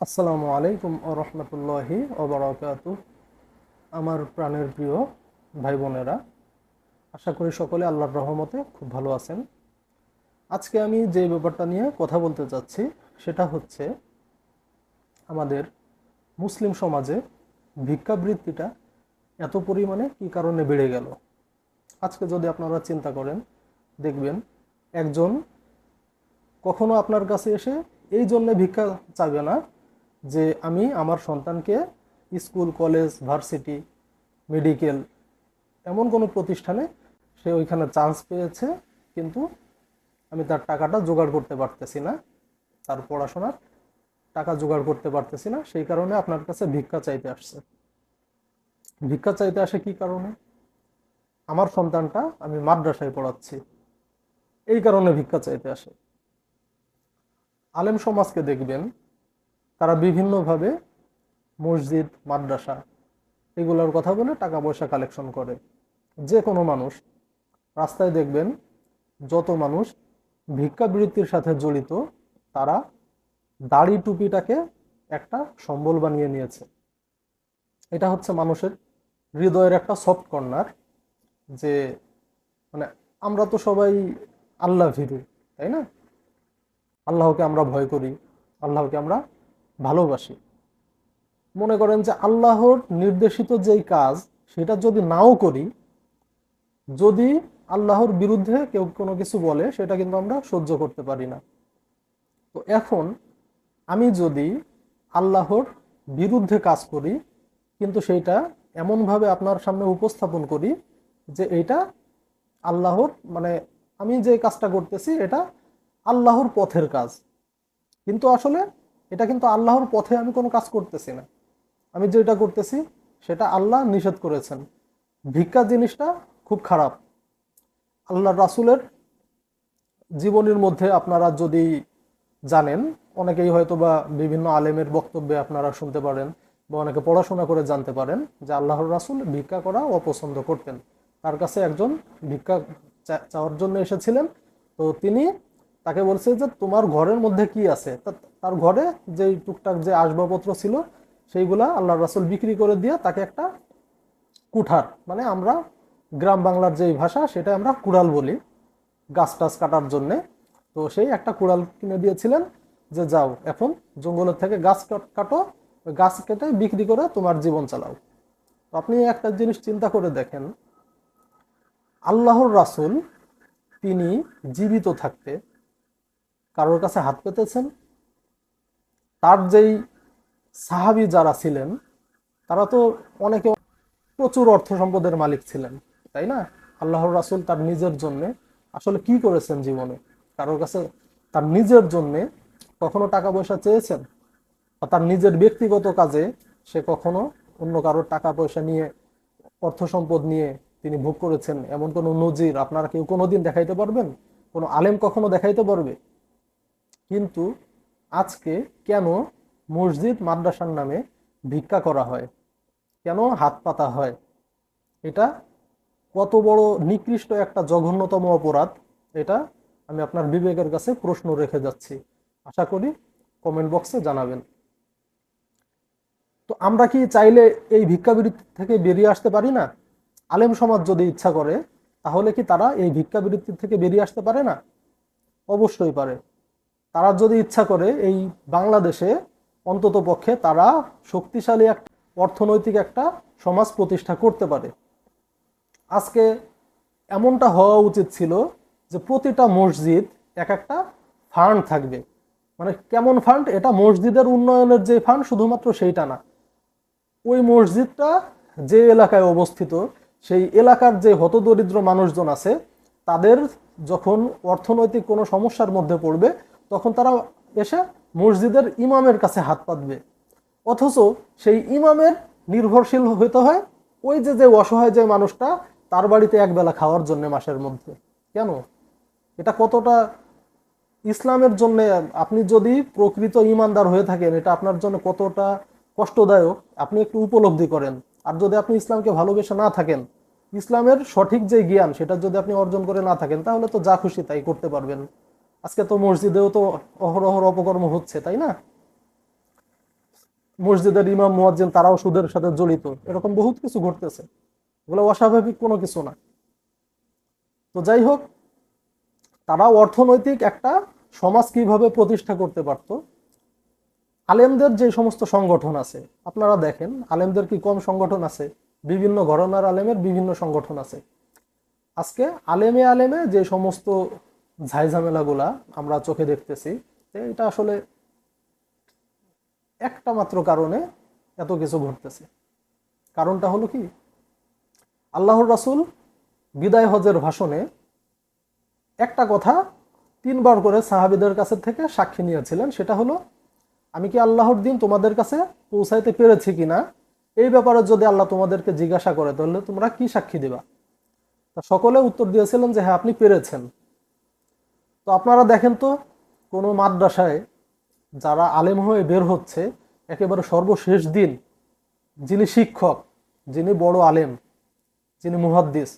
আসসালামু আলাইকুম ও রহমতুল্লাহি ও বারাকাতুহু। আমার প্রাণের প্রিয় ভাই বোনেরা, আশা করি সকলে আল্লাহর রহমতে খুব ভালো আছেন। আজকে আমি যে ব্যাপারটা নিয়ে কথা বলতে চাচ্ছি সেটা হচ্ছে আমাদের মুসলিম সমাজে ভিক্ষাবৃত্তিটা এত পরিমাণে কি কারণে বেড়ে গেল। আজকে যদি আপনারা চিন্তা করেন, দেখবেন একজন কখনো আপনার কাছে এসে এই জন্য ভিক্ষা চাইবে না যে আমি আমার সন্তানকে স্কুল, কলেজ, ভার্সিটি, মেডিকেল এমন কোনো প্রতিষ্ঠানে সে ওইখানে চান্স পেয়েছে, কিন্তু আমি তার টাকাটা জোগাড় করতে পারতেছি না, তার পড়াশোনার টাকা জোগাড় করতে পারতেছি না, সেই কারণে আপনার কাছে ভিক্ষা চাইতে আসছে। ভিক্ষা চাইতে আসে কি কারণে? আমার সন্তানটা আমি মাদ্রাসায় পড়াচ্ছি, এই কারণে ভিক্ষা চাইতে আসে। আলেম সমাজকে দেখবেন তারা বিভিন্নভাবে মসজিদ, মাদ্রাসা এগুলোর কথা বলে টাকা পয়সা কালেকশন করে। যে কোনো মানুষ রাস্তায় দেখবেন, যত মানুষ ভিক্ষাবৃত্তির সাথে জড়িত তারা দাড়ি টুপিটাকে একটা সম্বল বানিয়ে নিয়েছে। এটা হচ্ছে মানুষের হৃদয়ের একটা সফট কর্নার, যে মানে আমরা তো সবাই আল্লাহ ভীরু, তাই না? আল্লাহকে আমরা ভয় করি, আল্লাহকে আমরা ভালোবাসি। মনে করেন যে আল্লাহর নির্দেশিত যেই কাজ সেটা যদি নাও করি, যদি আল্লাহর বিরুদ্ধে কেউ কোনো কিছু বলে, সেটা কিন্তু আমরা সহ্য করতে পারি না। তো এখন আমি যদি আল্লাহর বিরুদ্ধে কাজ করি, কিন্তু সেইটা এমনভাবে আপনার সামনে উপস্থাপন করি যে এইটা আল্লাহর, মানে আমি যে কাজটা করতেছি এটা আল্লাহর পথের কাজ, কিন্তু আসলে এটা কিন্তু আল্লাহর পথে আমি কোনো কাজ করতেছি না। আমি যেটা করতেছি সেটা আল্লাহ নিষেধ করেছেন। ভিক্ষা জিনিসটা খুব খারাপ। আল্লাহ রাসূলের জীবনীর মধ্যে আপনারা যদি জানেন, অনেকেই হয়তো বা বিভিন্ন আলেমের বক্তব্যে আপনারা শুনতে পারেন বা অনেকে পড়াশোনা করে জানতে পারেন যে আল্লাহর রাসূল ভিক্ষা করা অপছন্দ করতেন। তার কাছে একজন ভিক্ষা চাওয়ার জন্য এসেছিলেন। তো তিনি তাকে বলছে যে তোমার ঘরের মধ্যে কি আছে। তার ঘরে যে টুকটাক যে আসবাবপত্র ছিল সেইগুলা আল্লাহর রাসূল বিক্রি করে দিয়ে তাকে একটা কুঠার, মানে আমরা গ্রাম বাংলার যে ভাষা সেটা আমরা কুড়াল বলি, গাছ টাছ কাটার জন্যে। তো সেই একটা কুড়াল কিনে দিয়েছিলেন যে যাও এখন জঙ্গলের থেকে গাছ কাটো, ওই গাছ কেটে বিক্রি করে তোমার জীবন চালাও। তো আপনি একটা জিনিস চিন্তা করে দেখেন, আল্লাহর রাসূল তিনি জীবিত থাকতে কারোর কাছে হাত পেতেছেন? তার যেই সাহাবী যারা ছিলেন তারা তো অনেকে প্রচুর অর্থ সম্পদের মালিক ছিলেন, তাই না? আল্লাহর রাসূল তার নিজের জন্য আসলে কি করেছেন জীবনে? কারোর কাছে তার নিজের জন্য কখনো টাকা পয়সা চেয়েছেন? বা তার নিজের ব্যক্তিগত কাজে সে কখনো অন্য কারোর টাকা পয়সা নিয়ে, অর্থ সম্পদ নিয়ে তিনি ভোগ করেছেন এমন কোনো নজির আপনারা কেউ কোনোদিন দেখাইতে পারবেন? কোনো আলেম কখনো দেখাইতে পারবে? কিন্তু আজকে কেন মসজিদ, মাদ্রাসার নামে ভিক্ষা করা হয়, কেন হাত পাতা হয়? এটা কত বড় নিকৃষ্ট একটা জঘন্যতম অপরাধ, এটা আমি আপনার বিবেকের কাছে প্রশ্ন রেখে যাচ্ছি। আশা করি কমেন্ট বক্সে জানাবেন। তো আমরা কি চাইলে এই ভিক্ষাবৃত্তি থেকে বেরিয়ে আসতে পারি না? আলেম সমাজ যদি ইচ্ছা করে, তাহলে কি তারা এই ভিক্ষাবৃত্তি থেকে বেরিয়ে আসতে পারে না? অবশ্যই পারে। তারা যদি ইচ্ছা করে এই বাংলাদেশে অন্তত পক্ষে তারা শক্তিশালী একটা অর্থনৈতিক একটা সমাজ প্রতিষ্ঠা করতে পারে। আজকে এমনটা হওয়া উচিত ছিল যে প্রতিটা মসজিদ এক একটা ফান্ড থাকবে। মানে কেমন ফান্ড? এটা মসজিদের উন্নয়নের যে ফান্ড শুধুমাত্র সেইটা না, ওই মসজিদটা যে এলাকায় অবস্থিত সেই এলাকার যে হতদরিদ্র মানুষজন আছে তাদের যখন অর্থনৈতিক কোনো সমস্যার মধ্যে পড়বে তখন তারা এসে মসজিদের ইমামের কাছে হাত পাতবে। অথচ সেই ইমামের নির্ভরশীল হইতে হয় ওই যে যে অসহায় যে মানুষটা, তার বাড়িতে একবেলা খাওয়ার জন্য মাসের মধ্যে। কেন? এটা কতটা ইসলামের জন্য, আপনি যদি প্রকৃত ইমানদার হয়ে থাকেন এটা আপনার জন্য কতটা কষ্টদায়ক আপনি একটু উপলব্ধি করেন। আর যদি আপনি ইসলামকে ভালোবেসে না থাকেন, ইসলামের সঠিক যে জ্ঞান সেটা যদি আপনি অর্জন করে না থাকেন, তাহলে তো যা খুশি তাই করতে পারবেন। আজকে তো মসজিদেও তো অহরহ অপকর্ম হচ্ছে, তাই না? মসজিদের ইমাম মুয়াজ্জিন তারাও সুদের সাথে জড়িত, এরকম বহুত কিছু ঘটতেছে। এগুলো অস্বাভাবিক কোনো কিছু না। তো যাই হোক, তারা অর্থনৈতিক একটা সমাজ কিভাবে প্রতিষ্ঠা করতে পারত। আলেমদের যে সমস্ত সংগঠন আছে, আপনারা দেখেন আলেমদের কি কম সংগঠন আছে? বিভিন্ন ঘরানার আলেমের বিভিন্ন সংগঠন আছে। আজকে আলেমে আলেমে যে সমস্ত ঝাইঝামেলাগুলা আমরা চোখে দেখতেছি, এটা আসলে একটা মাত্র কারণে এত কিছু ঘটতেছে। কারণটা হলো কি, আল্লাহর রাসূল বিদায় হজের ভাষণে একটা কথা 3বার করে সাহাবীদের কাছে থেকে সাক্ষী নিয়েছিলেন, সেটা হলো, আমি কি আল্লাহর দিন তোমাদের কাছে পৌঁছাইতে পেরেছি কিনা, এই ব্যাপারে যদি আল্লাহ তোমাদেরকে জিজ্ঞাসা করে তাহলে তোমরা কি সাক্ষী দিবা। তা সকলে উত্তর দিয়েছিলেন যে হ্যাঁ, আপনি পেরেছেন। তো আপনারা দেখেন তো, কোনো মাদ্রাসায় যারা আলেম হয়ে বের হচ্ছে, একেবারে সর্বশেষ দিন যিনি শিক্ষক, যিনি বড় আলেম, যিনি মুহাদ্দিস,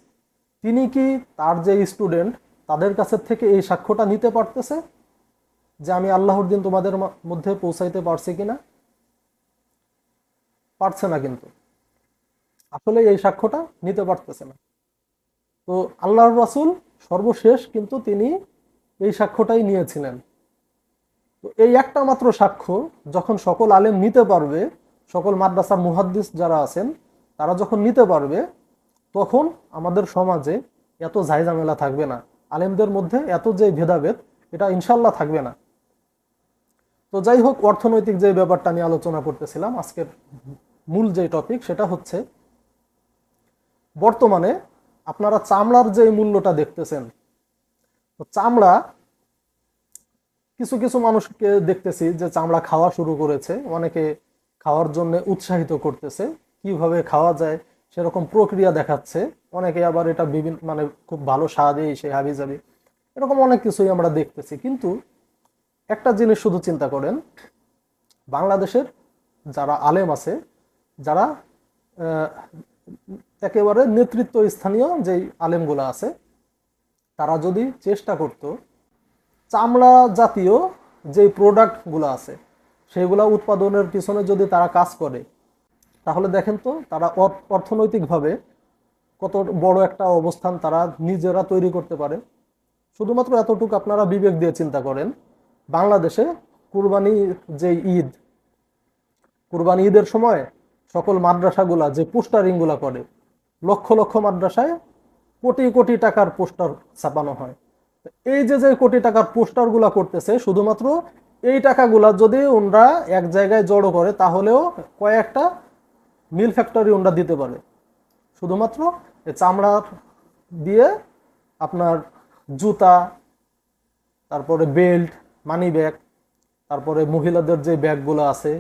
তিনি কি তার যে স্টুডেন্ট তাদের কাছে থেকে এই সাক্ষ্যটা নিতে পারতেছে যে আমি আল্লাহর দিন তোমাদের মধ্যে পৌঁছাইতে পারছি কিনা? পারছে না। কিন্তু আসলে এই সাক্ষ্যটা নিতে পারতেছে না। তো আল্লাহর রাসূল সর্বশেষ কিন্তু তিনি এই সাক্ষ্যটাই নিয়েছিলেন। তো এই একটা মাত্র সাক্ষ্য যখন সকল আলেম নিতে পারবে, সকল মাদ্রাসার মুহাদ্দিস যারা আছেন তারা যখন নিতে পারবে, তখন আমাদের সমাজে এত ঝাইঝামেলা থাকবে না, আলেমদের মধ্যে এত যে ভেদাভেদ, এটা ইনশাল্লাহ থাকবে না। তো যাই হোক, অর্থনৈতিক যে ব্যাপারটা নিয়ে আলোচনা করতেছিলাম, আজকের মূল যে টপিক সেটা হচ্ছে, বর্তমানে আপনারা চামড়ার যে মূল্যটা দেখতেছেন, তো চামড়া, কিছু কিছু মানুষকে দেখতেছি যে চামড়া খাওয়া শুরু করেছে, অনেকে খাওয়ার জন্য উৎসাহিত করতেছে, কিভাবে খাওয়া যায় সেরকম প্রক্রিয়া দেখাচ্ছে, অনেকে আবার এটা বিভিন্ন মানে খুব ভালো স্বাদ, এই সেই হাবি জাবি, এরকম অনেক কিছুই আমরা দেখতেছি। কিন্তু একটা জিনিস শুধু চিন্তা করেন, বাংলাদেশের যারা আলেম আছে, যারা একেবারে নেতৃত্ব স্থানীয় যেই আলেমগুলা আছে, তারা যদি চেষ্টা করত চামড়া জাতীয় যে প্রোডাক্টগুলো আছে সেগুলা উৎপাদনের পিছনে যদি তারা কাজ করে, তাহলে দেখেন তো তারা অর্থনৈতিকভাবে কত বড় একটা অবস্থান তারা নিজেরা তৈরি করতে পারে। শুধুমাত্র এতটুকু আপনারা বিবেক দিয়ে চিন্তা করেন, বাংলাদেশে কুরবানি যে ঈদ, কুরবানি ঈদের সময় সকল মাদ্রাসাগুলা যে পোস্টারিংগুলা করে, লক্ষ লক্ষ মাদ্রাসায় কোটি কোটি টাকার পোস্টার ছাপানো হয়। এই যে যে কোটি টাকার পোস্টারগুলা করতেছে, শুধুমাত্র এই টাকাগুলা যদি ওনরা এক জায়গায় জড়ো করে, তাহলেও কয়েকটা মিল ফ্যাক্টরি ওনরা দিতে পারে। শুধুমাত্র এই চামড়ার দিয়ে আপনার জুতা, তারপরে বেল্ট, মানি ব্যাগ, তারপরে মহিলাদের যে ব্যাগগুলো আছে,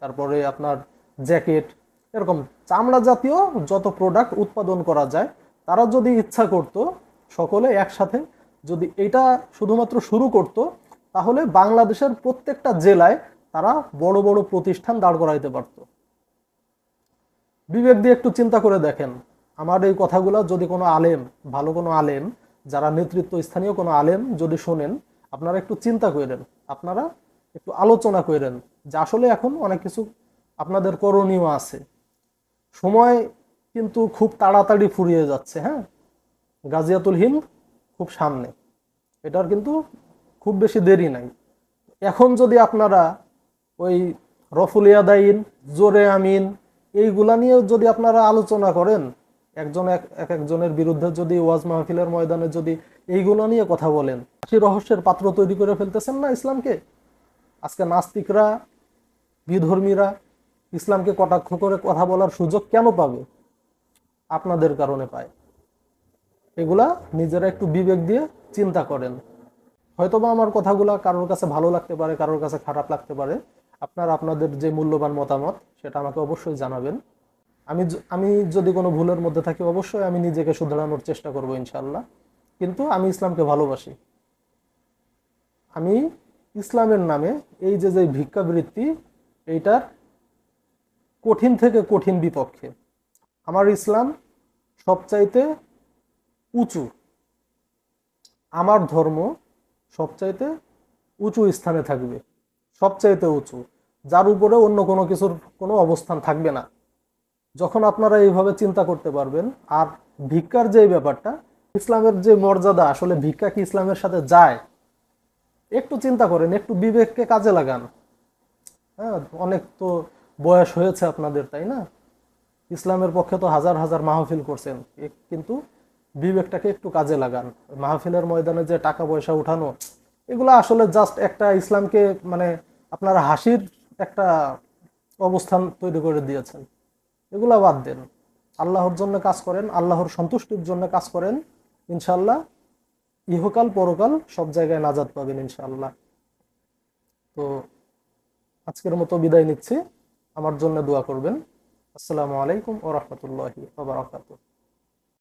তারপরে আপনার জ্যাকেট, এরকম চামড়া জাতীয় যত প্রোডাক্ট উৎপাদন করা যায়, তারা যদি ইচ্ছা করত, সকলে একসাথে যদি এটা শুধুমাত্র শুরু করত, তাহলে বাংলাদেশের প্রত্যেকটা জেলায় তারা বড় বড় প্রতিষ্ঠান দাঁড় করাইতে পারত। বিবেক দিয়ে একটু চিন্তা করে দেখেন, আমার এই কথাগুলো যদি কোনো আলেম, ভালো কোনো আলেম, যারা নেতৃত্ব স্থানীয় কোনো আলেম যদি শোনেন, আপনারা একটু চিন্তা করেন, আপনারা একটু আলোচনা করেন যে আসলে এখন অনেক কিছু আপনাদের করণীয় আছে। সময় কিন্তু খুব তাড়াতাড়ি ফুরিয়ে যাচ্ছে। হ্যাঁ, গাজিয়াতুল হিন্দ খুব সামনে, এটার কিন্তু খুব বেশি দেরি নাই। এখন যদি আপনারা ওই রফুল ইয়াদাইন, জোরে আমিন, এইগুলা নিয়ে যদি আপনারা আলোচনা করেন, একজন একজনের বিরুদ্ধে যদি ওয়াজ মাহফিলের ময়দানে যদি এইগুলো নিয়ে কথা বলেন, সেই রহস্যের পাত্র তৈরি করে ফেলতেছেন না ইসলামকে। আজকে নাস্তিকরা, বিধর্মীরা ইসলামকে কটাক্ষ করে কথা বলার সুযোগ কেন পাবে? আপনাদের কারণে পায়। এগুলা নিজেরা একটু বিবেক দিয়ে চিন্তা করেন। হয়তোবা আমার কথাগুলা কারোর কাছে ভালো লাগতে পারে, কারোর কাছে খারাপ লাগতে পারে। আপনারা আপনাদের যে মূল্যবান মতামত সেটা আমাকে অবশ্যই জানাবেন। আমি যদি কোনো ভুলের মধ্যে থাকি, অবশ্যই আমি নিজেকে শুধরানোর চেষ্টা করব ইনশাআল্লাহ। কিন্তু আমি ইসলামকে ভালোবাসি। আমি ইসলামের নামে এই যে যে ভিক্ষাবৃত্তি, এইটার কঠিন থেকে কঠিন বিপক্ষে। আমার ইসলাম সবচাইতে উঁচু, আমার ধর্ম সবচাইতে উঁচু স্থানে থাকবে, সবচাইতে উঁচু। যার উপরে অন্য কোনো কিছুর কোনো অবস্থান থাকবে না। যখন আপনারা এইভাবে চিন্তা করতে পারবেন, আর ভিক্ষার যে ব্যাপারটা, ইসলামের যে মর্যাদা, আসলে ভিক্ষা কি ইসলামের সাথে যায়? একটু চিন্তা করেন, একটু বিবেককে কাজে লাগান। হ্যাঁ, অনেক তো বয়স হয়েছে আপনাদের, তাই না? ইসলামের পক্ষে তো হাজার হাজার মাহফিল করছেন, কিন্তু বিবেকটাকে একটু কাজে লাগান। মাহফিলের ময়দানে যে টাকা পয়সা উঠানো, এগুলো আসলে জাস্ট একটা ইসলামকে মানে আপনারা হাসির একটা অবস্থান তৈরি করে দিয়েছেন। এগুলা বাদ দেন, আল্লাহর জন্য কাজ করেন, আল্লাহর সন্তুষ্টির জন্য কাজ করেন। ইনশাল্লাহ ইহকাল পরকাল সব জায়গায় নাজাত পাবেন ইনশাআল্লাহ। তো আজকের মতো বিদায় নিচ্ছি, আমার জন্য দোয়া করবেন। আসসালামু আলাইকুম ওয়া রাহমাতুল্লাহি ওয়া বারাকাতুহু।